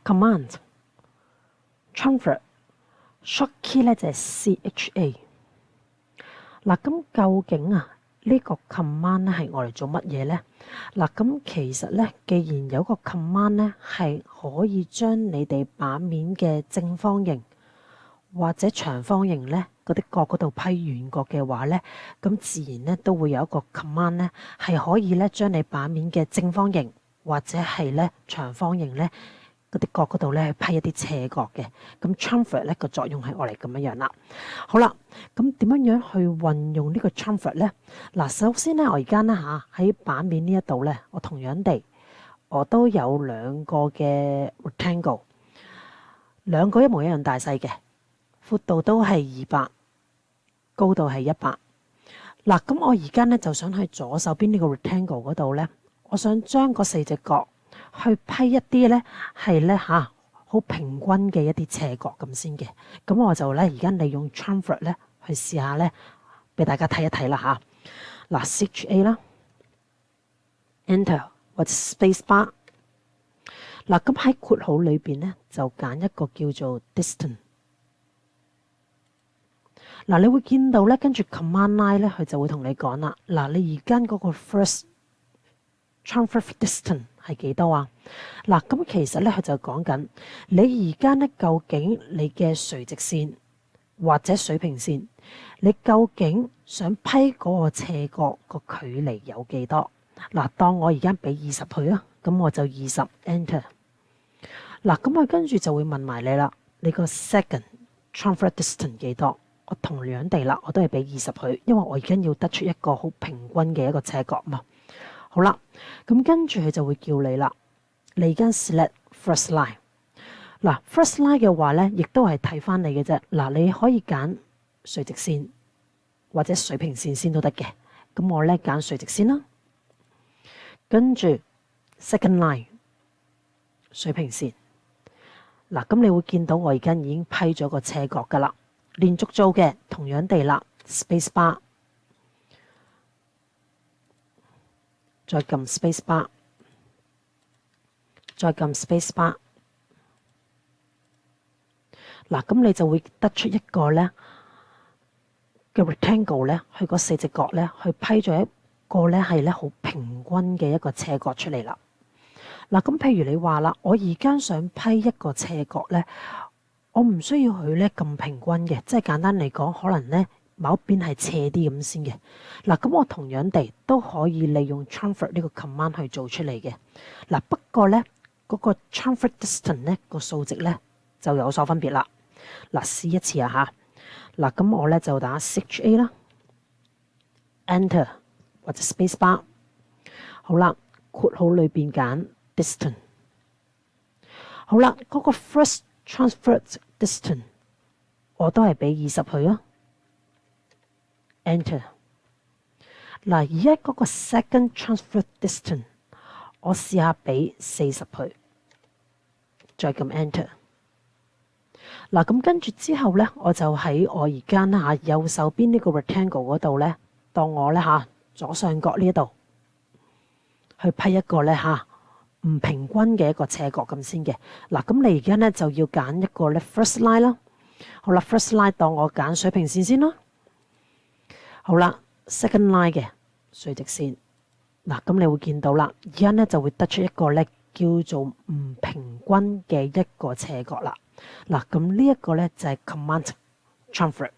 command chamfer short key 咧就係 CHA。嗱，咁究竟呢個 command 咧係我嚟做乜嘢咧？嗱，咁其實咧，既然有個 command 咧係可以將你哋版面嘅正方形或者長方形咧嗰啲角嗰度批圓角嘅話咧，咁自然咧都會有一個 command 咧係可以咧將你版面嘅正方形或者係咧長方形咧嗰啲角嗰度咧批一啲斜角嘅。咁 chamfer 咧個作用係我嚟咁樣啦。好啦，咁點樣去運用呢個 chamfer 咧？嗱，首先咧我而家咧喺版面呢一度咧，我同樣地我都有兩個嘅 rectangle， 兩個一模一樣大細嘅，闊度都係200，高度係100。嗱，咁我而家咧就想去左手邊呢個 rectangle 嗰度咧，我想將嗰4隻角去批一啲咧係咧好平均嘅一啲斜角咁先嘅。咁我就咧而家利用 chamfer 咧去試下咧，俾大家睇一睇啦嗱，CHA 啦 ，Enter 或者 Space Bar。嗱，咁喺括號裏邊咧就揀一個叫做 Distance。嗱，你會見到咧，跟住 Command Line 咧，佢就會同你講啦。嗱，你而家嗰個 first chamfer distance 係幾多啊？嗱，咁其實咧佢就講緊你而家咧究竟你嘅垂直線或者水平線，你究竟想批嗰個斜角個距離有幾多？嗱，當我而家俾20佢啊，咁我就20 Enter。嗱，咁佢跟住就會問埋你啦，你個 second chamfer distance 幾多？我同樣地啦，我都係俾20佢，因為我而家要得出一個好平均嘅一個斜角嘛。好啦，咁跟住佢就會叫你啦，你而家 select first line。嗱，first line 嘅話咧，亦都係睇翻你嘅啫。嗱，你可以揀垂直線或者水平線先都得嘅。咁我咧揀垂直線啦，跟住 second line 水平線。嗱，咁你會見到我而家已經批咗個斜角噶啦。連續做嘅同樣地啦 ，space bar， 再撳 space bar， 再撳 space bar。嗱，咁你就會得出一個咧嘅 rectangle 咧，佢嗰4隻角咧，去批咗一個咧係咧好平均嘅一個斜角出嚟啦。嗱，咁譬如你話啦，我而家想批一個斜角咧。我唔需要佢咧咁平均嘅，即係簡單嚟講，可能咧某一邊係斜啲咁先嘅。嗱，咁我同樣地都可以利用 chamfer 呢個 command 去做出嚟嘅。嗱，不過咧嗰個 chamfer distance 咧個數值咧就有所分別啦。嗱，試一次啊嗱，咁我咧就打 CHA 啦 ，Enter 或者 Space Bar。好啦，括號裏邊揀 distance。好啦，嗰個 first transfer distance 我都係俾20佢啊 ，Enter。嗱，而家嗰個 second transfer distance 我試下俾40佢，再撳 Enter。嗱，咁跟住之後咧，我就喺我而家右手邊呢個 rectangle 嗰度咧，當我咧左上角呢一度去批一個咧唔平均嘅一個斜角咁先嘅。嗱，咁你而家咧就要揀一個咧 first line 啦。好啦 ，first line 當我揀水平線先啦。好啦 ，second line 嘅垂直線。嗱，咁你會見到啦，而家咧就會得出一個咧叫做唔平均嘅一個斜角啦。嗱，咁呢一個咧就係 command chamfer。